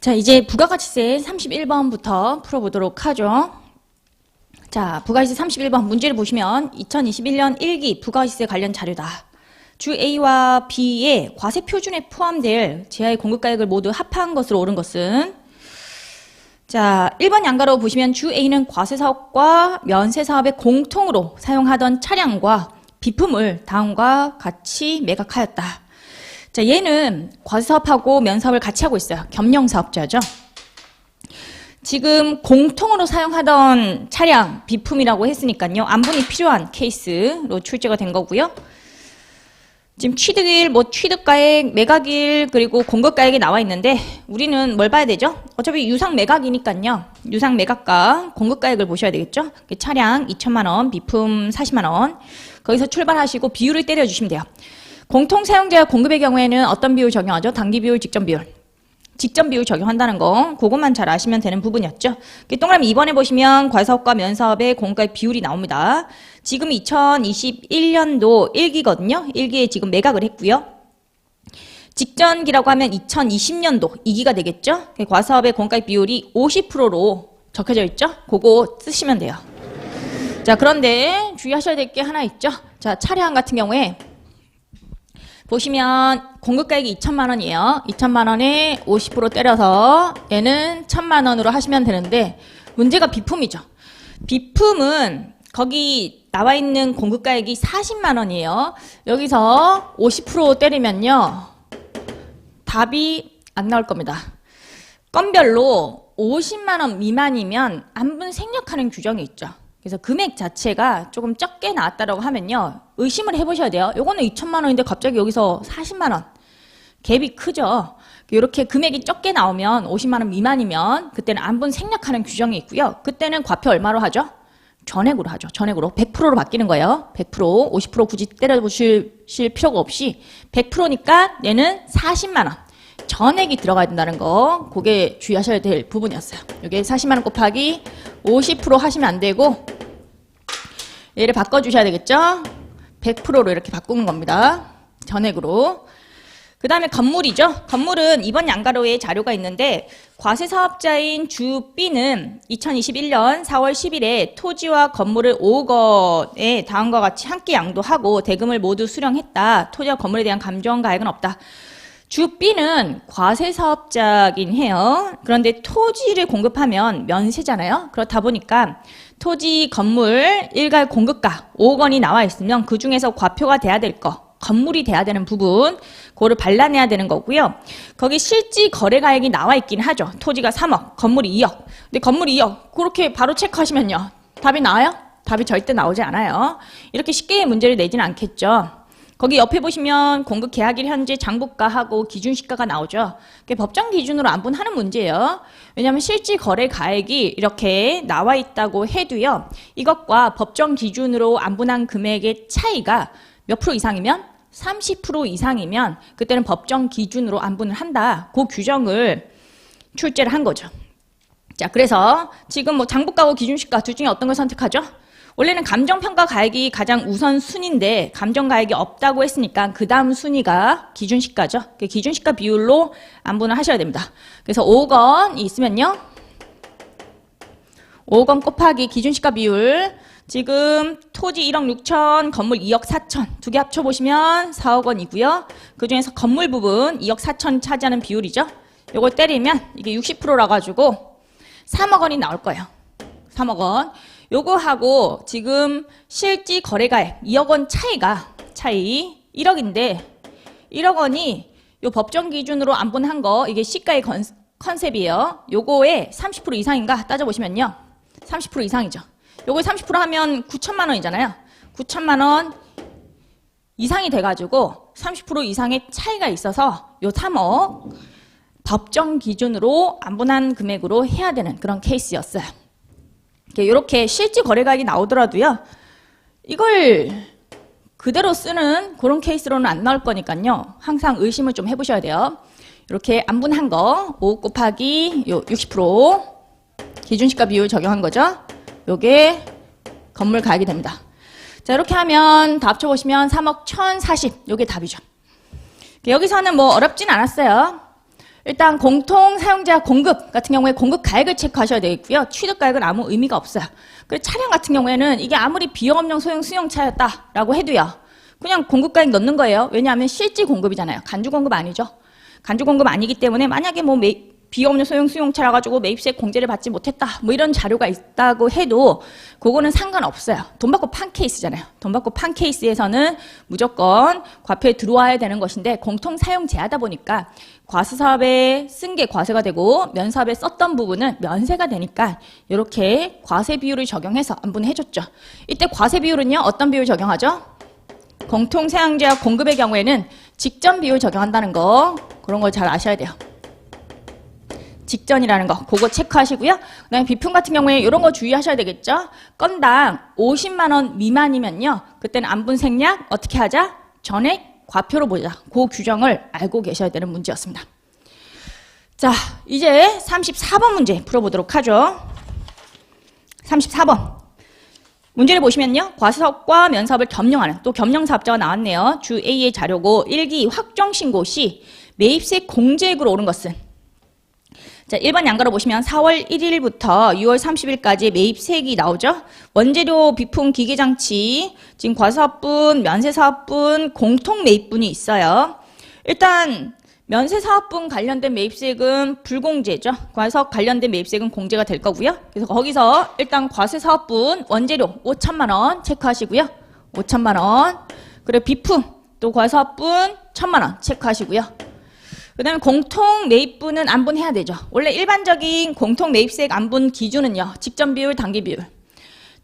자, 이제 부가가치세 31번부터 풀어보도록 하죠. 자, 부가가치세 31번 문제를 보시면 2021년 1기 부가가치세 관련 자료다. 주 A와 B의 과세 표준에 포함될 제하의 공급가액을 모두 합한 것으로 옳은 것은, 자, 1번 양가로 보시면 주 A는 과세사업과 면세사업에 공통으로 사용하던 차량과 비품을 다음과 같이 매각하였다. 자, 얘는 과세사업하고 면사업을 같이 하고 있어요. 겸용사업자죠. 지금 공통으로 사용하던 차량, 비품이라고 했으니까요. 안분이 필요한 케이스로 출제가 된 거고요. 지금 취득일, 취득가액, 매각일, 그리고 공급가액이 나와 있는데 우리는 뭘 봐야 되죠? 어차피 유상 매각이니까요. 유상 매각가, 공급가액을 보셔야 되겠죠? 차량 2천만 원, 비품 40만 원. 거기서 출발하시고 비율을 때려주시면 돼요. 공통사용자 공급의 경우에는 어떤 비율 적용하죠? 당기 비율, 직전 비율. 직전 비율 적용한다는 거, 그것만 잘 아시면 되는 부분이었죠. 동그라미 2번에 보시면 과세사업과 면사업의 공급가액 비율이 나옵니다. 지금 2021년도 1기거든요. 1기에 지금 매각을 했고요. 직전기라고 하면 2020년도 2기가 되겠죠. 과세사업의 공급가액 비율이 50%로 적혀져 있죠. 그거 쓰시면 돼요. 자, 그런데 주의하셔야 될 게 하나 있죠. 자, 차량 같은 경우에 보시면 공급가액이 2천만 원이에요. 2천만 원에 50% 때려서 얘는 1,000만 원으로 하시면 되는데 문제가 비품이죠. 비품은 거기 나와 있는 공급가액이 40만 원이에요. 여기서 50% 때리면요. 답이 안 나올 겁니다. 건별로 50만 원 미만이면 안분 생략하는 규정이 있죠. 그래서 금액 자체가 조금 적게 나왔다라고 하면요. 의심을 해보셔야 돼요. 요거는 2천만 원인데 갑자기 여기서 40만 원. 갭이 크죠. 이렇게 금액이 적게 나오면 50만 원 미만이면 그때는 안분 생략하는 규정이 있고요. 그때는 과표 얼마로 하죠? 전액으로 하죠. 전액으로. 100%로 바뀌는 거예요. 100%, 50% 굳이 때려보실 필요가 없이 100%니까 얘는 40만 원. 전액이 들어가야 된다는 거, 그게 주의하셔야 될 부분이었어요. 이게 40만 원 곱하기 50% 하시면 안 되고 얘를 바꿔주셔야 되겠죠? 100%로 이렇게 바꾸는 겁니다. 전액으로. 그 다음에 건물이죠. 건물은 2번 양가로에 자료가 있는데 과세사업자인 주 B는 2021년 4월 10일에 토지와 건물을 5억 원에 다음과 같이 함께 양도하고 대금을 모두 수령했다. 토지와 건물에 대한 감정가액은 없다. 주 B는 과세사업자긴 해요. 그런데 토지를 공급하면 면세잖아요. 그렇다 보니까 토지, 건물, 일괄 공급가 5억 원이 나와 있으면 그 중에서 과표가 돼야 될 거, 건물이 돼야 되는 부분, 그거를 발라내야 되는 거고요. 거기 실지 거래가액이 나와 있긴 하죠. 토지가 3억, 건물이 2억. 근데 건물이 2억, 그렇게 바로 체크하시면요. 답이 나와요? 답이 절대 나오지 않아요. 이렇게 쉽게 문제를 내지는 않겠죠. 거기 옆에 보시면 공급 계약일 현재 장부가하고 기준시가가 나오죠. 그게 법정 기준으로 안분하는 문제예요. 왜냐하면 실질 거래 가액이 이렇게 나와 있다고 해도요. 이것과 법정 기준으로 안분한 금액의 차이가 몇 프로 이상이면? 30% 이상이면 그때는 법정 기준으로 안분을 한다. 그 규정을 출제를 한 거죠. 자, 그래서 지금 장부가하고 기준시가 둘 중에 어떤 걸 선택하죠? 원래는 감정평가 가액이 가장 우선순위인데 감정가액이 없다고 했으니까 그 다음 순위가 기준시가죠. 기준시가 비율로 안분을 하셔야 됩니다. 그래서 5억 원이 있으면요. 5억 원 곱하기 기준시가 비율, 지금 토지 1억 6천, 건물 2억 4천 두 개 합쳐보시면 4억 원이고요. 그중에서 건물 부분 2억 4천 차지하는 비율이죠. 요걸 때리면 이게 60%라 가지고 3억 원이 나올 거예요. 3억 원. 요거하고 지금 실지 거래가액 2억 원 차이 1억인데 1억 원이 요 법정 기준으로 안분한 거, 이게 시가의 컨셉이에요. 요거에 30% 이상인가 따져보시면요. 30% 이상이죠. 요거에 30% 하면 9천만 원이잖아요. 9천만 원 이상이 돼가지고 30% 이상의 차이가 있어서 요 3억 법정 기준으로 안분한 금액으로 해야 되는 그런 케이스였어요. 이렇게 실지 거래가액이 나오더라도요. 이걸 그대로 쓰는 그런 케이스로는 안 나올 거니까요. 항상 의심을 좀 해보셔야 돼요. 이렇게 안분한 거 5 곱하기 60% 기준시가 비율 적용한 거죠. 요게 건물 가액이 됩니다. 자, 이렇게 하면 다 합쳐보시면 3억 1,040 요게 답이죠. 여기서는 뭐 어렵진 않았어요. 일단 공통 사용자 공급 같은 경우에 공급 가액을 체크하셔야 되겠고요. 취득 가액은 아무 의미가 없어요. 그리고 차량 같은 경우에는 이게 아무리 비용업용 소형 승용차였다라고 해도요. 그냥 공급 가액 넣는 거예요. 왜냐하면 실질 공급이잖아요. 간주 공급 아니죠. 간주 공급 아니기 때문에 만약에 뭐 비용업용 소형 승용차라 가지고 매입세 공제를 받지 못했다. 뭐 이런 자료가 있다고 해도 그거는 상관없어요. 돈 받고 판 케이스잖아요. 돈 받고 판 케이스에서는 무조건 과표에 들어와야 되는 것인데 공통 사용제하다 보니까 과세사업에 쓴 게 과세가 되고 면사업에 썼던 부분은 면세가 되니까 이렇게 과세 비율을 적용해서 안분해줬죠. 이때 과세 비율은요. 어떤 비율 적용하죠? 공통 사용제와 공급의 경우에는 직전 비율 적용한다는 거 그런 걸 잘 아셔야 돼요. 직전이라는 거 그거 체크하시고요. 그다음에 비품 같은 경우에 이런 거 주의하셔야 되겠죠. 건당 50만 원 미만이면요. 그때는 안분 생략 어떻게 하자? 전액 과표로 보자. 그 규정을 알고 계셔야 되는 문제였습니다. 자, 이제 34번 문제 풀어보도록 하죠. 34번. 문제를 보시면요. 과세사업과 면사업을 겸용하는 또 겸용사업자가 나왔네요. 주 A의 자료고 1기 확정신고 시 매입세 공제액으로 오른 것은 자, 1번 양가로 보시면 4월 1일부터 6월 30일까지 매입세액이 나오죠. 원재료, 비품, 기계장치, 지금 과세사업분, 면세사업분, 공통 매입분이 있어요. 일단 면세사업분 관련된 매입세액은 불공제죠. 과세사업 관련된 매입세액은 공제가 될 거고요. 그래서 거기서 일단 과세사업분, 원재료 5천만 원 체크하시고요. 5천만 원. 그리고 비품, 또 과세사업분 1,000만 원 체크하시고요. 그 다음에 공통 매입분은 안분해야 되죠. 원래 일반적인 공통 매입세액 안분 기준은요. 직전 비율, 단기 비율.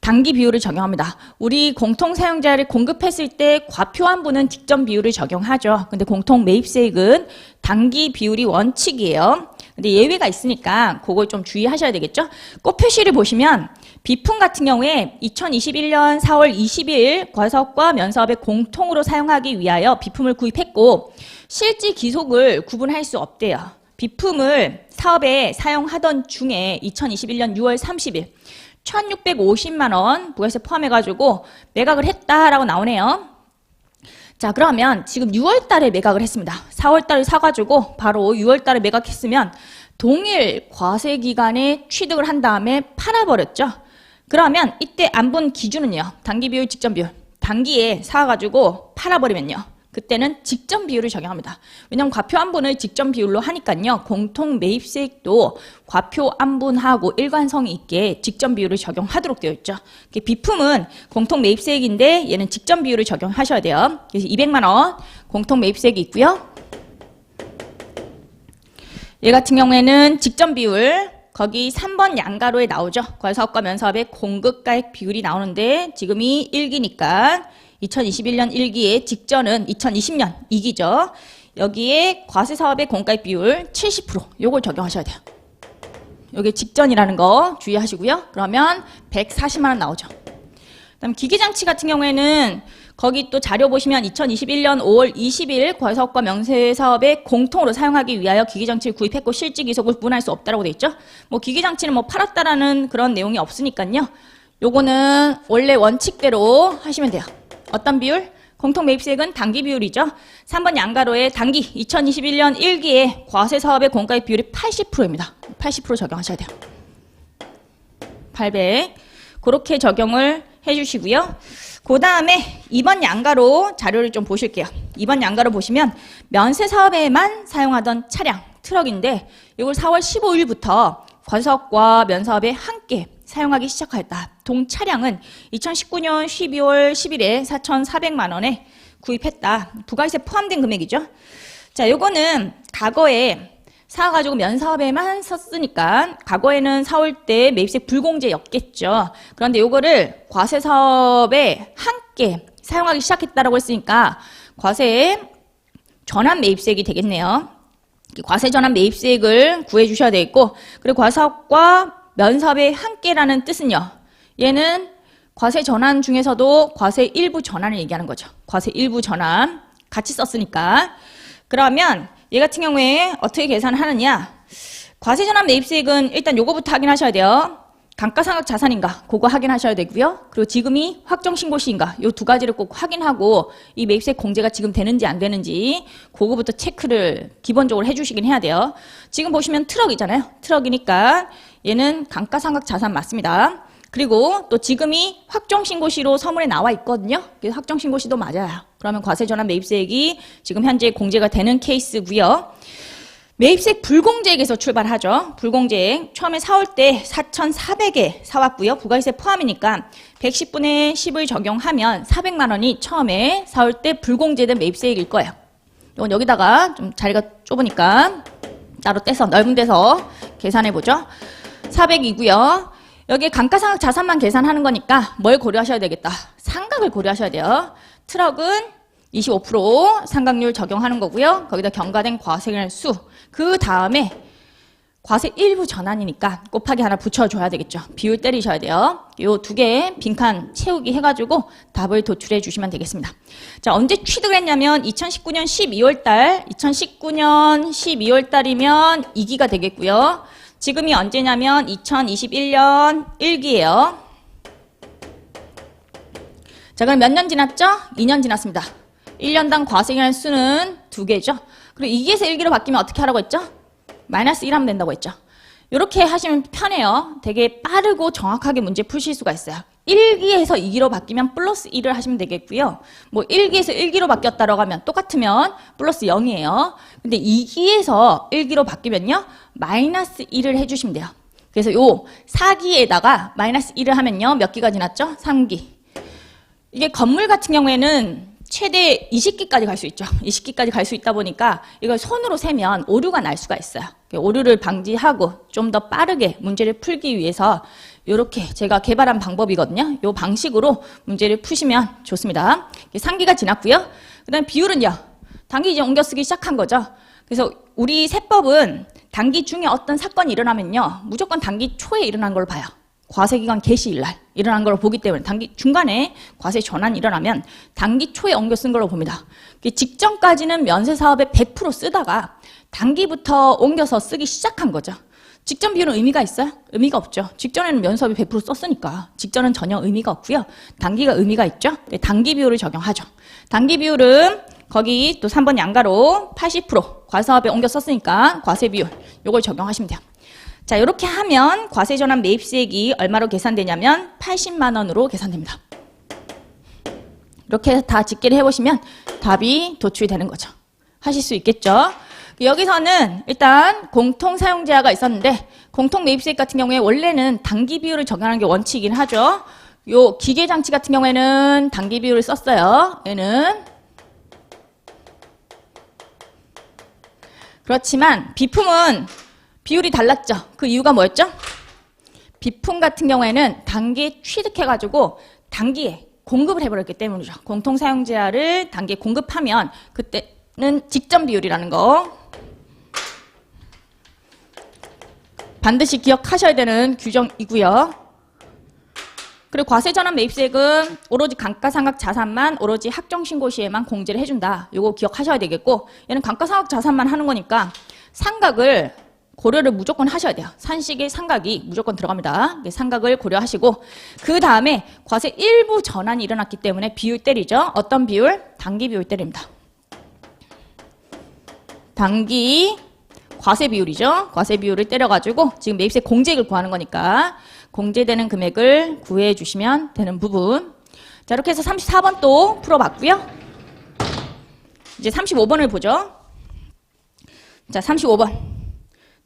단기 비율을 적용합니다. 우리 공통 사용자를 공급했을 때 과표 안분은 직전 비율을 적용하죠. 근데 공통 매입세액은 단기 비율이 원칙이에요. 근데 예외가 있으니까 그걸 좀 주의하셔야 되겠죠. 꼭 표시를 보시면 비품 같은 경우에 2021년 4월 20일 과세사업과 면사업에 공통으로 사용하기 위하여 비품을 구입했고 실질 기속을 구분할 수 없대요. 비품을 사업에 사용하던 중에 2021년 6월 30일 1,650만 원 부가세 포함해가지고 매각을 했다라고 나오네요. 자, 그러면 지금 6월 달에 매각을 했습니다. 4월 달에 사가지고 바로 6월 달에 매각했으면 동일 과세 기간에 취득을 한 다음에 팔아버렸죠. 그러면 이때 안분 기준은요. 단기 비율, 직전 비율. 단기에 사가지고 팔아버리면요. 그때는 직전 비율을 적용합니다. 왜냐하면 과표 안분을 직전 비율로 하니까요. 공통 매입세액도 과표 안분하고 일관성이 있게 직전 비율을 적용하도록 되어 있죠. 비품은 공통 매입세액인데 얘는 직전 비율을 적용하셔야 돼요. 그래서 200만 원 공통 매입세액이 있고요. 얘 같은 경우에는 직전 비율 거기 3번 양가로에 나오죠. 과세사업과 면사업의 공급가액 비율이 나오는데 지금이 1기니까 2021년 1기에 직전은 2020년 2기죠. 여기에 과세사업의 공가액 비율 70% 요걸 적용하셔야 돼요. 여기 직전이라는 거 주의하시고요. 그러면 140만 원 나오죠. 그다음 기계장치 같은 경우에는 거기 또 자료 보시면 2021년 5월 20일 과세사업과 면세사업에 공통으로 사용하기 위하여 기계장치를 구입했고 실질 기속을 구분할 수 없다라고 돼 있죠. 뭐 기계장치는 뭐 팔았다라는 그런 내용이 없으니까요. 요거는 원래 원칙대로 하시면 돼요. 어떤 비율? 공통 매입세액은 단기 비율이죠. 3번 양가로의 단기 2021년 1기에 과세사업의 공가액 비율이 80%입니다. 80% 적용하셔야 돼요. 800 그렇게 적용을 해주시고요. 그 다음에 2번 양가로 자료를 좀 보실게요. 2번 양가로 보시면 면세사업에만 사용하던 차량 트럭인데 이걸 4월 15일부터 과세사업과 면사업에 함께 사용하기 시작하였다. 동 차량은 2019년 12월 10일에 4,400만 원에 구입했다. 부가세 포함된 금액이죠. 자, 요거는 과거에 사가지고 면사업에만 썼으니까 과거에는 사올 때 매입세 불공제였겠죠. 그런데 요거를 과세사업에 함께 사용하기 시작했다라고 했으니까 과세 전환 매입세액이 되겠네요. 과세 전환 매입세액을 구해 주셔야 되겠고, 그리고 과세사업과 면사업의 함께라는 뜻은요. 얘는 과세 전환 중에서도 과세 일부 전환을 얘기하는 거죠. 과세 일부 전환 같이 썼으니까. 그러면 얘 같은 경우에 어떻게 계산하느냐. 과세 전환 매입세액은 일단 요거부터 확인하셔야 돼요. 감가상각 자산인가 그거 확인하셔야 되고요. 그리고 지금이 확정신고시인가 이 두 가지를 꼭 확인하고 이 매입세 공제가 지금 되는지 안 되는지 그거부터 체크를 기본적으로 해주시긴 해야 돼요. 지금 보시면 트럭이잖아요. 트럭이니까 얘는 감가상각 자산 맞습니다. 그리고 또 지금이 확정신고시로 서물에 나와 있거든요. 그래서 확정신고시도 맞아요. 그러면 과세전환 매입세액이 지금 현재 공제가 되는 케이스고요. 매입세액 불공제액에서 출발하죠. 불공제액 처음에 사올 때 4,400에 사왔고요. 부가세 포함이니까 110분의 10을 적용하면 400만 원이 처음에 사올 때 불공제된 매입세액일 거예요. 이건 여기다가 좀 자리가 좁으니까 따로 떼서 넓은 데서 계산해 보죠. 400이고요. 여기에 감가상각 자산만 계산하는 거니까 뭘 고려하셔야 되겠다. 상각을 고려하셔야 돼요. 트럭은 25% 상각률 적용하는 거고요. 거기다 경과된 과세의 수. 그 다음에 과세 일부 전환이니까 곱하기 하나 붙여줘야 되겠죠. 비율 때리셔야 돼요. 요 두 개 빈칸 채우기 해가지고 답을 도출해 주시면 되겠습니다. 자, 언제 취득을 했냐면 2019년 12월 달, 2019년 12월 달이면 2기가 되겠고요. 지금이 언제냐면 2021년 1기예요. 자, 그럼 몇 년 지났죠? 2년 지났습니다. 1년당 과세기한 수는 2개죠. 그리고 2기에서 1기로 바뀌면 어떻게 하라고 했죠? 마이너스 1 하면 된다고 했죠. 이렇게 하시면 편해요. 되게 빠르고 정확하게 문제 푸실 수가 있어요. 1기에서 2기로 바뀌면 플러스 1을 하시면 되겠고요. 뭐 1기에서 1기로 바뀌었다라고 하면 똑같으면 플러스 0이에요. 근데 2기에서 1기로 바뀌면요. 마이너스 1을 해주시면 돼요. 그래서 요 4기에다가 마이너스 1을 하면요. 몇 기가 지났죠? 3기. 이게 건물 같은 경우에는 최대 20기까지 갈 수 있죠. 20기까지 갈 수 있다 보니까 이걸 손으로 세면 오류가 날 수가 있어요. 오류를 방지하고 좀 더 빠르게 문제를 풀기 위해서 이렇게 제가 개발한 방법이거든요. 이 방식으로 문제를 푸시면 좋습니다. 3기가 지났고요. 그 다음에 비율은요. 단기 이제 옮겨 쓰기 시작한 거죠. 그래서 우리 세법은 단기 중에 어떤 사건이 일어나면요. 무조건 단기 초에 일어난 걸 봐요. 과세기간 개시일 날 일어난 걸 보기 때문에 단기 중간에 과세 전환이 일어나면 단기 초에 옮겨 쓴 걸로 봅니다. 직전까지는 면세사업에 100% 쓰다가 단기부터 옮겨서 쓰기 시작한 거죠. 직전 비율은 의미가 있어요? 의미가 없죠. 직전에는 면세사업이 100% 썼으니까 직전은 전혀 의미가 없고요. 단기가 의미가 있죠. 단기 비율을 적용하죠. 단기 비율은 거기 또 3번 양가로 80% 과세사업에 옮겨 썼으니까 과세 비율 요걸 적용하시면 돼요. 자, 이렇게 하면 과세전환 매입세액이 얼마로 계산되냐면 80만 원으로 계산됩니다. 이렇게 다 집계를 해보시면 답이 도출이 되는 거죠. 하실 수 있겠죠? 여기서는 일단 공통사용제한가 있었는데 공통매입세액 같은 경우에 원래는 단기 비율을 적용하는 게 원칙이긴 하죠. 요 기계장치 같은 경우에는 단기 비율을 썼어요. 얘는 그렇지만 비품은 비율이 달랐죠. 그 이유가 뭐였죠? 비품 같은 경우에는 단기에 취득해가지고 단기에 공급을 해버렸기 때문이죠. 공통사용제한을 단기에 공급하면 그때는 직전 비율이라는 거 반드시 기억하셔야 되는 규정이고요. 그리고 과세전환 매입세액은 오로지 감가상각 자산만 오로지 확정신고 시에만 공제를 해준다. 이거 기억하셔야 되겠고 얘는 감가상각 자산만 하는 거니까 상각을 고려를 무조건 하셔야 돼요. 산식의 상각이 무조건 들어갑니다. 상각을 고려하시고 그 다음에 과세 일부 전환이 일어났기 때문에 비율 때리죠. 어떤 비율? 단기 비율 때립니다. 단기 과세 비율이죠. 과세 비율을 때려가지고 지금 매입세 공제액을 구하는 거니까 공제되는 금액을 구해 주시면 되는 부분. 자, 이렇게 해서 34번 또 풀어봤고요. 이제 35번을 보죠. 자, 35번.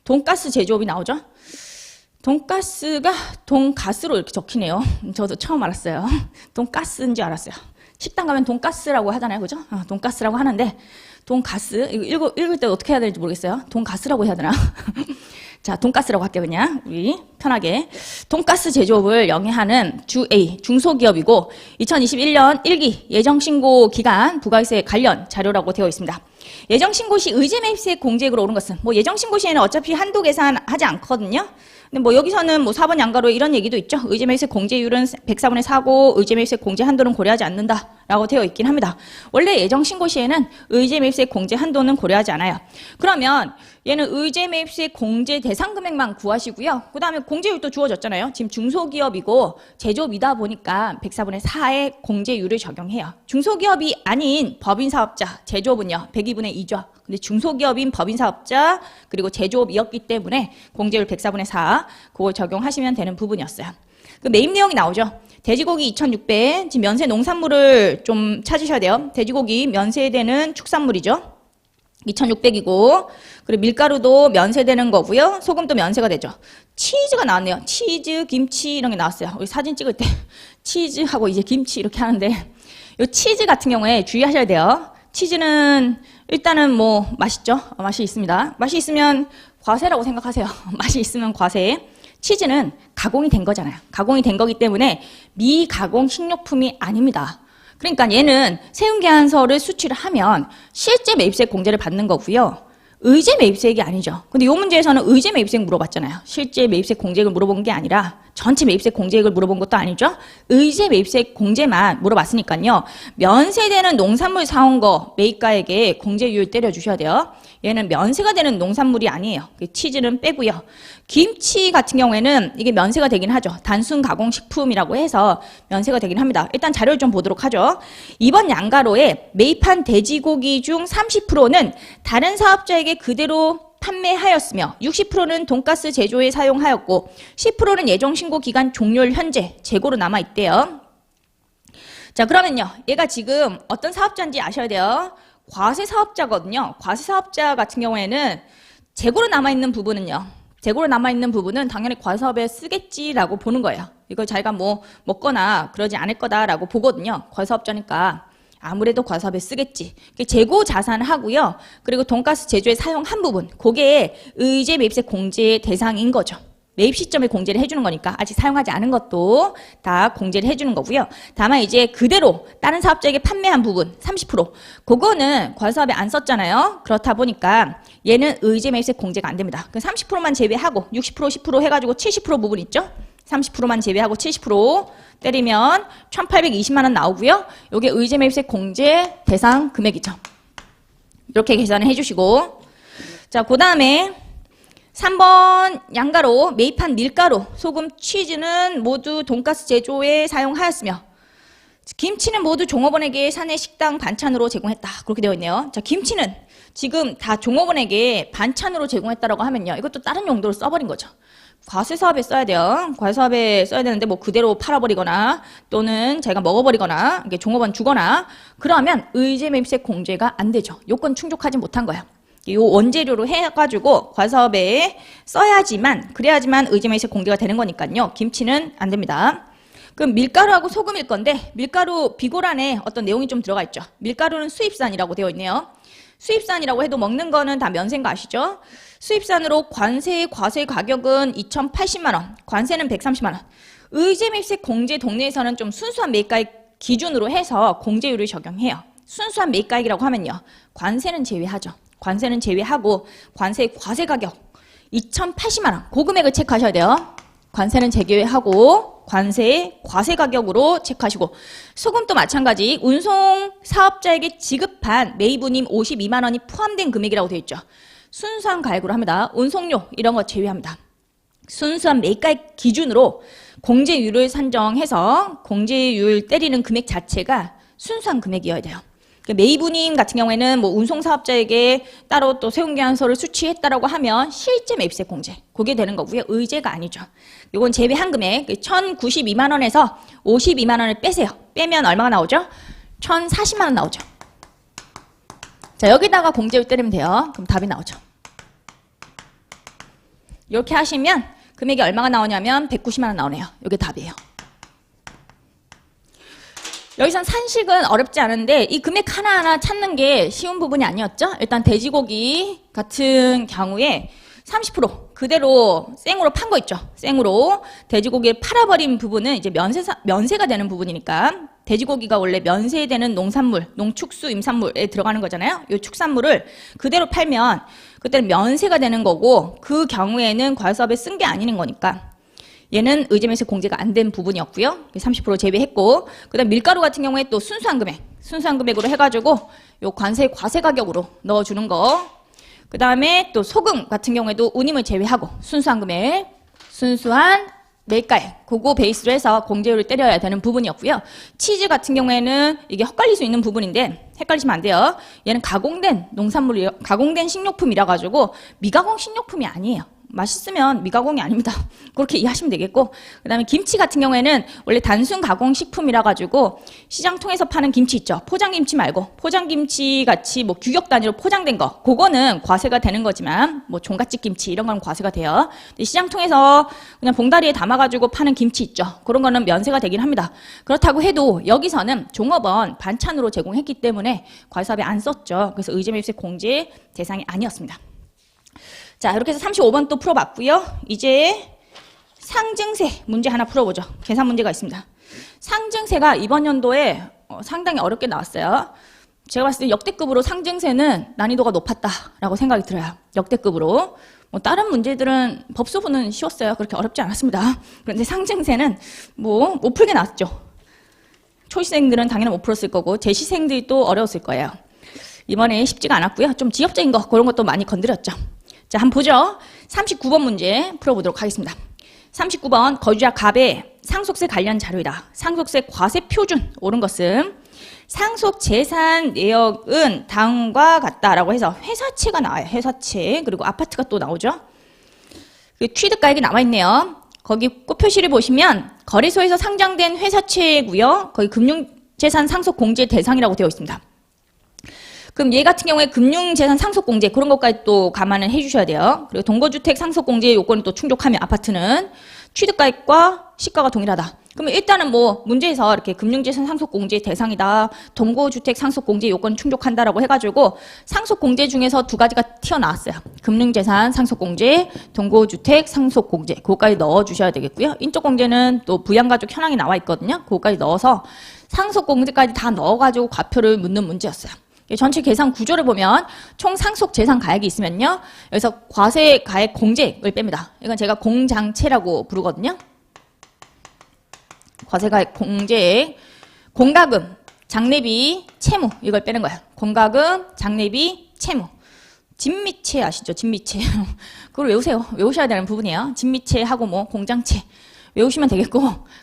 돈가스 제조업이 나오죠. 돈가스가 돈가스로 이렇게 적히네요. 저도 처음 알았어요. 돈가스인 줄 알았어요. 식당 가면 돈가스라고 하잖아요. 그죠? 돈가스라고 하는데 돈가스 이거 읽을 때 어떻게 해야 될지 모르겠어요. 돈가스라고 해야 되나? 자, 돈가스라고 할게요. 그냥 우리 편하게. 돈가스 제조업을 영위하는 주 A 중소기업이고 2021년 1기 예정신고 기간 부가세 관련 자료라고 되어 있습니다. 예정신고 시 의제매입세액 공제액으로 오른 것은 뭐 예정신고 시에는 어차피 한도 계산하지 않거든요. 근데 뭐 여기서는 뭐 4번 양가로 이런 얘기도 있죠. 의제매입세 공제율은 104분의 4고 의제매입세 공제 한도는 고려하지 않는다라고 되어 있긴 합니다. 원래 예정신고 시에는 의제매입세 공제 한도는 고려하지 않아요. 그러면 얘는 의제매입세 공제 대상 금액만 구하시고요. 그 다음에 공제율도 주어졌잖아요. 지금 중소기업이고 제조업이다 보니까 104분의 4의 공제율을 적용해요. 중소기업이 아닌 법인사업자, 제조업은요 102분의 2죠. 근데 중소기업인 법인사업자 그리고 제조업이었기 때문에 공제율 104분의 4 그걸 적용하시면 되는 부분이었어요. 그 매입 내용이 나오죠. 돼지고기 2,600 지금 면세 농산물을 좀 찾으셔야 돼요. 돼지고기 면세되는 축산물이죠. 2,600이고 그리고 밀가루도 면세되는 거고요. 소금도 면세가 되죠. 치즈가 나왔네요. 치즈, 김치 이런 게 나왔어요. 우리 사진 찍을 때 치즈하고 이제 김치 이렇게 하는데 이 치즈 같은 경우에 주의하셔야 돼요. 치즈는 일단은 뭐 맛있죠. 맛이 있습니다. 맛이 있으면 과세라고 생각하세요. 맛이 있으면 과세. 치즈는 가공이 된 거잖아요. 가공이 된 거기 때문에 미가공 식료품이 아닙니다. 그러니까 얘는 세운계약서를 수취를 하면 실제 매입세액 공제를 받는 거고요. 의제 매입세액이 아니죠. 근데 이 문제에서는 의제 매입세액 물어봤잖아요. 실제 매입세액 공제액을 물어본 게 아니라 전체 매입세액 공제액을 물어본 것도 아니죠. 의제 매입세액 공제만 물어봤으니까요. 면세되는 농산물 사온 거 매입가액에 공제율 때려주셔야 돼요. 얘는 면세가 되는 농산물이 아니에요. 치즈는 빼고요. 김치 같은 경우에는 이게 면세가 되긴 하죠. 단순 가공식품이라고 해서 면세가 되긴 합니다. 일단 자료를 좀 보도록 하죠. 이번 양가로에 매입한 돼지고기 중 30%는 다른 사업자에게 그대로 판매하였으며 60%는 돈가스 제조에 사용하였고 10%는 예정신고 기간 종료일 현재 재고로 남아있대요. 자, 그러면요. 얘가 지금 어떤 사업자인지 아셔야 돼요. 과세 사업자거든요. 과세 사업자 같은 경우에는 재고로 남아있는 부분은요. 재고로 남아있는 부분은 당연히 과세사업에 쓰겠지라고 보는 거예요. 이거 자기가 뭐 먹거나 그러지 않을 거다라고 보거든요. 과세사업자니까 아무래도 과세사업에 쓰겠지. 재고 자산을 하고요. 그리고 돈가스 제조에 사용한 부분, 그게 의제 매입세 공제 대상인 거죠. 매입 시점에 공제를 해주는 거니까 아직 사용하지 않은 것도 다 공제를 해주는 거고요. 다만 이제 그대로 다른 사업자에게 판매한 부분 30% 그거는 과세사업에 안 썼잖아요. 그렇다 보니까 얘는 의제 매입세 공제가 안 됩니다. 그 30%만 제외하고 60% 10% 해가지고 70% 부분 있죠. 30%만 제외하고 70% 때리면 1,820만 원 나오고요. 이게 의제 매입세 공제 대상 금액이죠. 이렇게 계산을 해주시고 자, 그 다음에 3번 양가로 매입한 밀가루, 소금, 치즈는 모두 돈가스 제조에 사용하였으며 김치는 모두 종업원에게 사내 식당 반찬으로 제공했다. 그렇게 되어 있네요. 자, 김치는 지금 다 종업원에게 반찬으로 제공했다라고 하면요. 이것도 다른 용도로 써버린 거죠. 과세사업에 써야 돼요. 과세사업에 써야 되는데 뭐 그대로 팔아버리거나 또는 자기가 먹어버리거나 이게 종업원 주거나 그러면 의제 매입세 공제가 안 되죠. 요건 충족하지 못한 거예요. 이 원재료로 해가지고 과세사업에 써야지만 그래야지만 의제 매입세 공제가 되는 거니까요. 김치는 안 됩니다. 그럼 밀가루하고 소금일 건데 밀가루 비고란에 어떤 내용이 좀 들어가 있죠. 밀가루는 수입산이라고 되어 있네요. 수입산이라고 해도 먹는 거는 다 면세인 거 아시죠? 수입산으로 관세, 과세 가격은 2,080만 원, 관세는 130만 원. 의제 매입세 공제 동네에서는 좀 순수한 매입가액 기준으로 해서 공제율을 적용해요. 순수한 매입가액이라고 하면요. 관세는 제외하죠. 관세는 제외하고 관세 과세 가격 2,080만 원. 그 금액을 체크하셔야 돼요. 관세는 제외하고 관세 과세 가격으로 체크하시고 소금도 마찬가지 운송 사업자에게 지급한 매입운임 52만 원이 포함된 금액이라고 되어 있죠. 순수한 가액으로 합니다. 운송료 이런 거 제외합니다. 순수한 매입가액 기준으로 공제율을 산정해서 공제율 때리는 금액 자체가 순수한 금액이어야 돼요. 매입운임 같은 경우에는 뭐 운송사업자에게 따로 또 세운계약서를 수취했다라고 하면 실제 매입세 공제 그게 되는 거고요. 의제가 아니죠. 이건 제외한 금액 1,092만 원에서 52만 원을 빼세요. 빼면 얼마가 나오죠? 1,040만 원 나오죠. 자, 여기다가 공제율 때리면 돼요. 그럼 답이 나오죠. 이렇게 하시면 금액이 얼마가 나오냐면 190만 원 나오네요. 이게 답이에요. 여기선 산식은 어렵지 않은데 이 금액 하나하나 찾는 게 쉬운 부분이 아니었죠. 일단 돼지고기 같은 경우에 30% 그대로 생으로 판 거 있죠. 생으로 돼지고기를 팔아버린 부분은 이제 면세가 되는 부분이니까 돼지고기가 원래 면세되는 농산물, 농축수 임산물에 들어가는 거잖아요. 이 축산물을 그대로 팔면 그때는 면세가 되는 거고 그 경우에는 과세사업에 쓴 게 아닌 거니까 얘는 의제면세 공제가 안 된 부분이었고요. 30% 제외했고 그다음 밀가루 같은 경우에 또 순수한 금액으로 해가지고 요 관세 과세 가격으로 넣어주는 거. 그 다음에 또 소금 같은 경우에도 운임을 제외하고 순수한 금액, 순수한 매가액 그거 베이스로 해서 공제율을 때려야 되는 부분이었고요. 치즈 같은 경우에는 이게 헛갈릴 수 있는 부분인데 헷갈리시면 안 돼요. 얘는 가공된 농산물이요, 가공된 식료품이라 가지고 미가공 식료품이 아니에요. 맛있으면 미가공이 아닙니다. 그렇게 이해하시면 되겠고 그 다음에 김치 같은 경우에는 원래 단순 가공식품이라 가지고 시장 통해서 파는 김치 있죠. 포장김치 말고 포장김치 같이 뭐 규격 단위로 포장된 거 그거는 과세가 되는 거지만 뭐 종갓집 김치 이런 건 과세가 돼요. 근데 시장 통해서 그냥 봉다리에 담아가지고 파는 김치 있죠. 그런 거는 면세가 되긴 합니다. 그렇다고 해도 여기서는 종업원 반찬으로 제공했기 때문에 과세사업에 안 썼죠. 그래서 의제매입세 공제 대상이 아니었습니다. 자, 이렇게 해서 35번 또 풀어봤고요. 이제 상증세 문제 하나 풀어보죠. 계산 문제가 있습니다. 상증세가 이번 연도에 상당히 어렵게 나왔어요. 제가 봤을 때 역대급으로 상증세는 난이도가 높았다라고 생각이 들어요. 역대급으로. 뭐 다른 문제들은 법소부는 쉬웠어요. 그렇게 어렵지 않았습니다. 그런데 상증세는 뭐 못 풀게 나왔죠. 초시생들은 당연히 못 풀었을 거고 재시생들이 또 어려웠을 거예요. 이번에 쉽지가 않았고요. 좀 지역적인 거 그런 것도 많이 건드렸죠. 자, 한번 보죠. 39번 문제 풀어보도록 하겠습니다. 39번 거주자 갑의 상속세 관련 자료이다. 상속세 과세 표준 옳은 것은 상속 재산 내역은 다음과 같다라고 해서 회사채가 나와요. 회사채 그리고 아파트가 또 나오죠. 취득가액이 나와 있네요. 거기 표시를 보시면 거래소에서 상장된 회사채고요. 거기 금융재산 상속 공제 대상이라고 되어 있습니다. 그럼 얘 같은 경우에 금융재산 상속공제 그런 것까지 또 감안을 해주셔야 돼요. 그리고 동거주택 상속공제 요건을 또 충족하면 아파트는 취득가액과 시가가 동일하다. 그러면 일단은 뭐 문제에서 이렇게 금융재산 상속공제 대상이다. 동거주택 상속공제 요건 충족한다라고 해가지고 상속공제 중에서 두 가지가 튀어나왔어요. 금융재산 상속공제, 동거주택 상속공제 그거까지 넣어주셔야 되겠고요. 인적공제는 또 부양가족 현황이 나와 있거든요. 그거까지 넣어서 상속공제까지 다 넣어가지고 과표를 묻는 문제였어요. 전체 계산 구조를 보면 총 상속 재산 가액이 있으면요. 여기서 과세 가액 공제액을 뺍니다. 이건 제가 공장채라고 부르거든요. 과세 가액 공제액, 공과금, 장례비, 채무 이걸 빼는 거예요. 공과금, 장례비, 채무. 진미채 아시죠? 진미채. 그걸 외우세요. 외우셔야 되는 부분이에요. 진미채하고 뭐 공장채. 외우시면 되겠고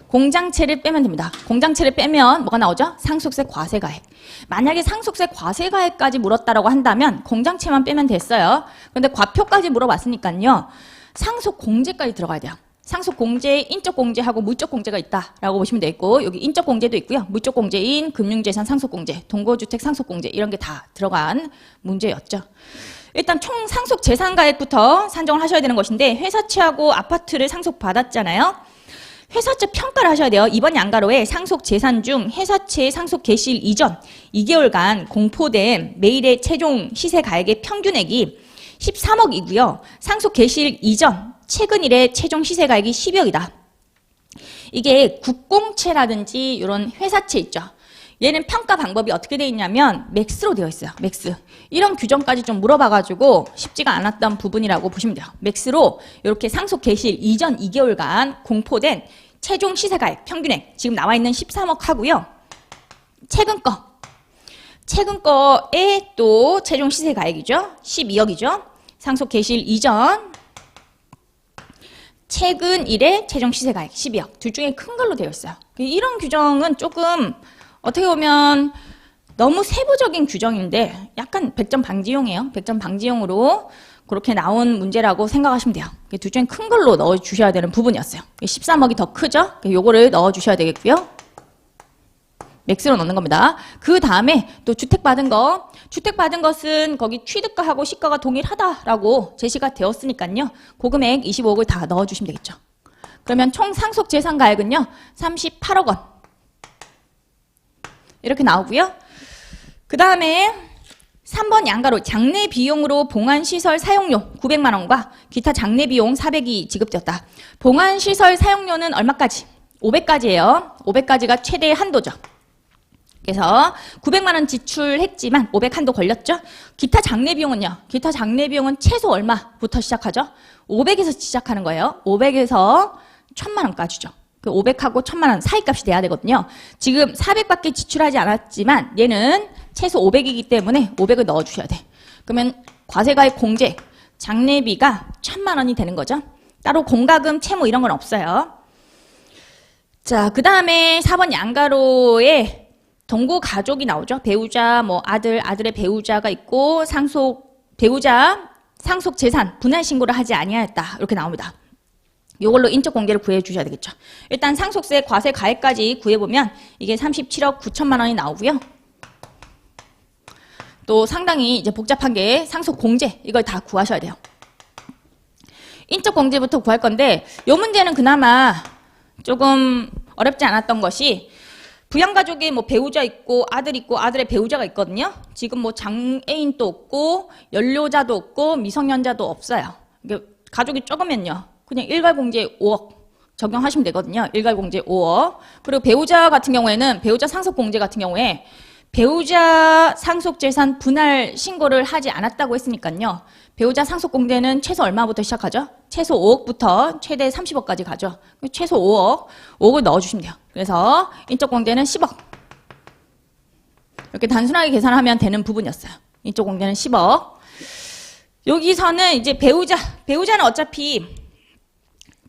공장채를 빼면 됩니다. 공장채를 빼면 뭐가 나오죠? 상속세 과세가액. 만약에 상속세 과세가액까지 물었다라고 한다면 공장채만 빼면 됐어요. 그런데 과표까지 물어봤으니까요. 상속공제까지 들어가야 돼요. 상속공제에 인적공제하고 무적공제가 있다라고 보시면 되겠고 여기 인적공제도 있고요. 무적공제인 금융재산 상속공제, 동거주택 상속공제 이런 게 다 들어간 문제였죠. 일단 총 상속 재산가액부터 산정을 하셔야 되는 것인데 회사채하고 아파트를 상속받았잖아요. 회사채 평가를 하셔야 돼요. 이번 양가로에 상속 재산 중 회사채 상속 개시일 이전 2개월간 공포된 매일의 최종 시세 가액의 평균액이 13억이고요. 상속 개시일 이전 최근 일의 최종 시세 가액이 10억이다. 이게 국공채라든지 이런 회사채 있죠. 얘는 평가 방법이 어떻게 되어 있냐면 맥스로 되어 있어요. 맥스. 이런 규정까지 좀 물어봐가지고 쉽지가 않았던 부분이라고 보시면 돼요. 맥스로 이렇게 상속 개시일 이전 2개월간 공포된 최종 시세가액 평균액 지금 나와 있는 13억 하고요. 최근 거에 또 최종 시세가액이죠. 12억이죠. 상속 개시일 이전 최근 일의 최종 시세가액 12억. 둘 중에 큰 걸로 되어 있어요. 이런 규정은 조금 어떻게 보면 너무 세부적인 규정인데 약간 100점 방지용이에요. 100점 방지용으로 그렇게 나온 문제라고 생각하시면 돼요. 둘 중에 큰 걸로 넣어주셔야 되는 부분이었어요. 13억이 더 크죠? 요거를 넣어주셔야 되겠고요. 맥스로 넣는 겁니다. 그 다음에 또 주택받은 것은 거기 취득가하고 시가가 동일하다라고 제시가 되었으니까요. 고금액 25억을 다 넣어주시면 되겠죠. 그러면 총 상속 재산가액은요. 38억 원. 이렇게 나오고요. 그 다음에 3번 양가로 장례 비용으로 봉안시설 사용료 900만 원과 기타 장례 비용 400이 지급되었다. 봉안시설 사용료는 얼마까지? 500까지예요. 500까지가 최대의 한도죠. 그래서 900만 원 지출했지만 500 한도 걸렸죠. 기타 장례 비용은요. 기타 장례 비용은 최소 얼마부터 시작하죠? 500에서 시작하는 거예요. 500에서 1000만 원까지죠. 그 500하고 1000만 원 사이 값이 돼야 되거든요. 지금 400밖에 지출하지 않았지만 얘는 최소 500이기 때문에 500을 넣어주셔야 돼. 그러면 과세가액 공제, 장례비가 1000만 원이 되는 거죠. 따로 공과금, 채무 이런 건 없어요. 자, 그 다음에 4번 양가로에 동거 가족이 나오죠. 배우자, 뭐 아들의 배우자가 있고 배우자 상속 재산 분할 신고를 하지 아니하였다. 이렇게 나옵니다. 이걸로 인적 공개를 구해 주셔야 되겠죠. 일단 상속세 과세 가액까지 구해보면 이게 37억 9천만 원이 나오고요. 또 상당히 이제 복잡한 게 상속 공제 이걸 다 구하셔야 돼요. 인적 공제부터 구할 건데 이 문제는 그나마 조금 어렵지 않았던 것이 부양가족에 뭐 배우자 있고 아들 있고 아들의 배우자가 있거든요. 지금 뭐 장애인도 없고 연료자도 없고 미성년자도 없어요. 가족이 적으면요. 그냥 일괄공제 5억 적용하시면 되거든요. 일괄공제 5억. 그리고 배우자 같은 경우에는 배우자 상속공제 같은 경우에 배우자 상속재산 분할 신고를 하지 않았다고 했으니까요. 배우자 상속공제는 최소 얼마부터 시작하죠? 최소 5억부터 최대 30억까지 가죠. 최소 5억, 5억을 넣어주시면 돼요. 그래서 인적공제는 10억. 이렇게 단순하게 계산하면 되는 부분이었어요. 인적공제는 10억. 여기서는 이제 배우자는 어차피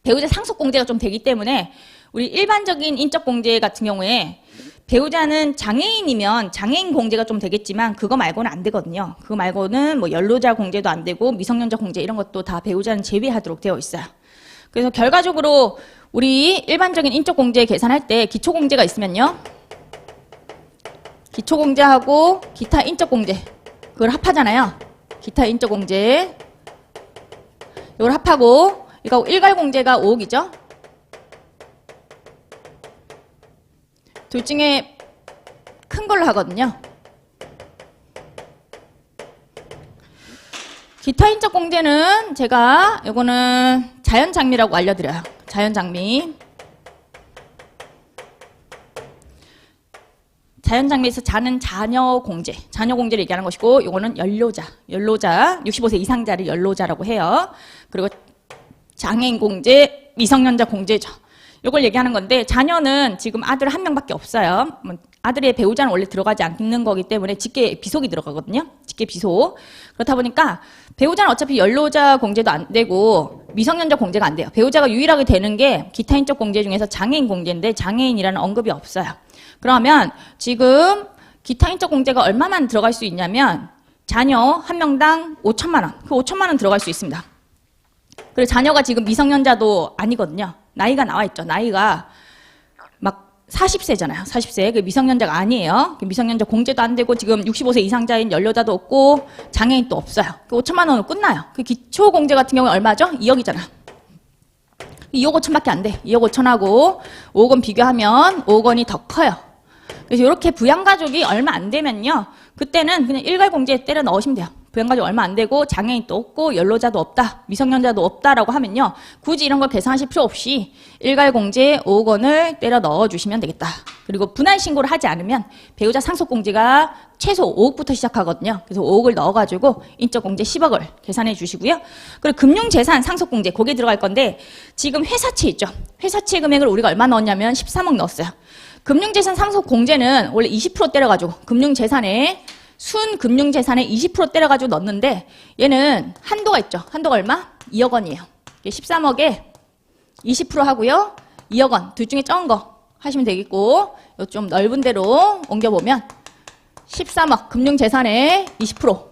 배우자 상속공제가 좀 되기 때문에 우리 일반적인 인적공제 같은 경우에 배우자는 장애인이면 장애인 공제가 좀 되겠지만 그거 말고는 안 되거든요. 그거 말고는 뭐 연로자 공제도 안 되고 미성년자 공제 이런 것도 다 배우자는 제외하도록 되어 있어요. 그래서 결과적으로 우리 일반적인 인적 공제 계산할 때 기초 공제가 있으면요. 기초 공제하고 기타 인적 공제 그걸 합하잖아요. 기타 인적 공제 이걸 합하고 이거 일괄 공제가 5억이죠. 둘 중에 큰 걸로 하거든요. 기타 인적 공제는 제가 요거는 자연장미라고 알려드려요. 자연장미. 자연장미에서 자는 자녀 공제를 얘기하는 것이고 요거는 연로자 65세 이상자를 연로자라고 해요. 그리고 장애인 공제, 미성년자 공제죠. 이걸 얘기하는 건데 자녀는 지금 아들 한 명밖에 없어요. 아들의 배우자는 원래 들어가지 않는 거기 때문에 직계 비속이 들어가거든요. 직계 비속. 그렇다 보니까 배우자는 어차피 연로자 공제도 안 되고 미성년자 공제가 안 돼요. 배우자가 유일하게 되는 게 기타 인적 공제 중에서 장애인 공제인데 장애인이라는 언급이 없어요. 그러면 지금 기타 인적 공제가 얼마만 들어갈 수 있냐면 자녀 한 명당 5천만 원. 그 5천만 원 들어갈 수 있습니다. 그리고 자녀가 지금 미성년자도 아니거든요. 나이가 나와 있죠. 나이가 막 40세잖아요. 40세. 그 미성년자가 아니에요. 미성년자 공제도 안 되고 지금 65세 이상자인 연료자도 없고 장애인도 없어요. 그 5천만 원으로 끝나요. 그 기초 공제 같은 경우는 얼마죠? 2억이잖아. 2억 5천밖에 안 돼. 2억 5천하고 5억 원 비교하면 5억 원이 더 커요. 그래서 이렇게 부양가족이 얼마 안 되면요. 그때는 그냥 일괄공제에 때려 넣으시면 돼요. 부양가족 얼마 안 되고 장애인도 없고 연로자도 없다, 미성년자도 없다라고 하면요. 굳이 이런 걸 계산하실 필요 없이 일괄공제 5억 원을 때려 넣어주시면 되겠다. 그리고 분할신고를 하지 않으면 배우자 상속공제가 최소 5억부터 시작하거든요. 그래서 5억을 넣어가지고 인적공제 10억을 계산해 주시고요. 그리고 금융재산 상속공제 거기에 들어갈 건데 지금 회사채 있죠. 회사채 금액을 우리가 얼마 넣었냐면 13억 넣었어요. 금융재산 상속공제는 원래 20% 때려가지고 금융재산에 순금융재산에 20% 때려가지고 넣었는데 얘는 한도가 있죠. 한도가 얼마? 2억 원이에요. 13억에 20% 하고요. 2억 원. 둘 중에 적은 거 하시면 되겠고 좀 넓은 데로 옮겨보면 13억 금융재산에 20%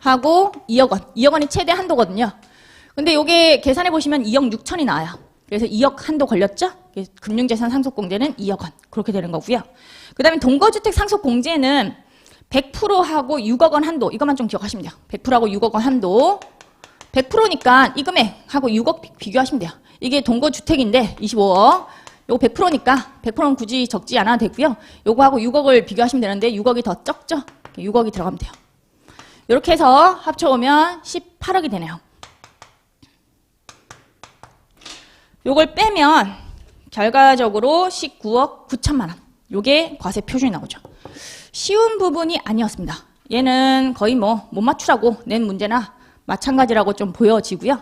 하고 2억 원. 2억 원이 최대 한도거든요. 근데 요게 계산해 보시면 2억 6천이 나와요. 그래서 2억 한도 걸렸죠? 금융재산 상속공제는 2억 원. 그렇게 되는 거고요. 그 다음에 동거주택 상속공제는 100%하고 6억 원 한도. 이것만 좀 기억하시면 돼요. 100%하고 6억 원 한도. 100%니까 이 금액하고 6억 비교하시면 돼요. 이게 동거주택인데 25억. 요거 100%니까 100%는 굳이 적지 않아도 되고요. 요거하고 6억을 비교하시면 되는데 6억이 더 적죠? 6억이 들어가면 돼요. 이렇게 해서 합쳐오면 18억이 되네요. 요걸 빼면 결과적으로 19억 9천만 원. 요게 과세 표준이 나오죠. 쉬운 부분이 아니었습니다. 얘는 거의 뭐 못 맞추라고 낸 문제나 마찬가지라고 좀 보여지고요.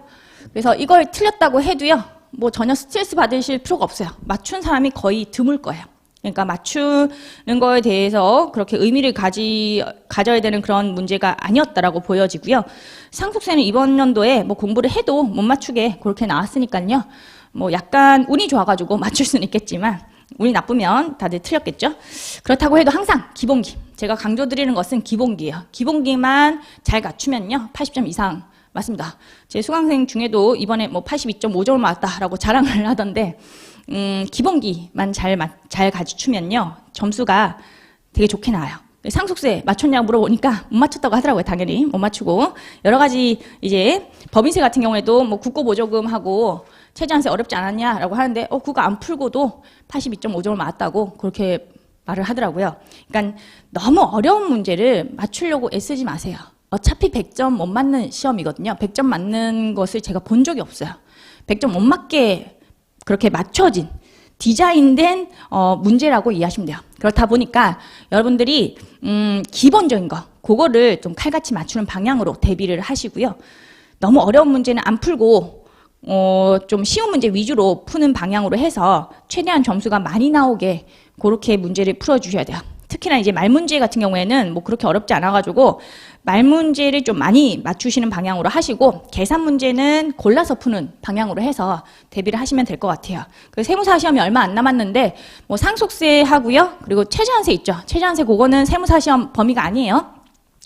그래서 이걸 틀렸다고 해도요. 뭐 전혀 스트레스 받으실 필요가 없어요. 맞춘 사람이 거의 드물 거예요. 그러니까 맞추는 거에 대해서 그렇게 의미를 가져야 되는 그런 문제가 아니었다라고 보여지고요. 상속세는 이번 연도에 뭐 공부를 해도 못 맞추게 그렇게 나왔으니까요. 뭐 약간 운이 좋아가지고 맞출 수는 있겠지만 운이 나쁘면 다들 틀렸겠죠. 그렇다고 해도 항상 기본기, 제가 강조드리는 것은 기본기예요. 기본기만 잘 갖추면요 80점 이상 맞습니다. 제 수강생 중에도 이번에 뭐 82.5점을 맞았다라고 자랑을 하던데 기본기만 잘 갖추면요 점수가 되게 좋게 나와요. 상속세 맞췄냐고 물어보니까 못 맞췄다고 하더라고요. 당연히 못 맞추고 여러 가지 이제 법인세 같은 경우에도 뭐 국고보조금하고 최저한세 어렵지 않았냐라고 하는데 그거 안 풀고도 82.5점을 맞았다고 그렇게 말을 하더라고요. 그러니까 너무 어려운 문제를 맞추려고 애쓰지 마세요. 어차피 100점 못 맞는 시험이거든요. 100점 맞는 것을 제가 본 적이 없어요. 100점 못 맞게 그렇게 맞춰진 디자인된 문제라고 이해하시면 돼요. 그렇다 보니까 여러분들이 기본적인 거 그거를 좀 칼같이 맞추는 방향으로 대비를 하시고요. 너무 어려운 문제는 안 풀고 좀 쉬운 문제 위주로 푸는 방향으로 해서 최대한 점수가 많이 나오게 그렇게 문제를 풀어주셔야 돼요. 특히나 이제 말문제 같은 경우에는 뭐 그렇게 어렵지 않아가지고 말문제를 좀 많이 맞추시는 방향으로 하시고 계산 문제는 골라서 푸는 방향으로 해서 대비를 하시면 될 것 같아요. 그 세무사 시험이 얼마 안 남았는데 뭐 상속세 하고요. 그리고 최저한세 있죠. 최저한세 그거는 세무사 시험 범위가 아니에요.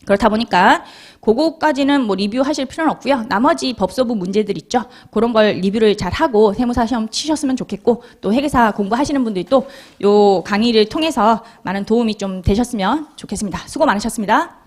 그렇다 보니까 그거까지는 뭐 리뷰하실 필요는 없고요. 나머지 법소부 문제들 있죠. 그런 걸 리뷰를 잘 하고 세무사 시험 치셨으면 좋겠고 또 회계사 공부하시는 분들도 요 강의를 통해서 많은 도움이 좀 되셨으면 좋겠습니다. 수고 많으셨습니다.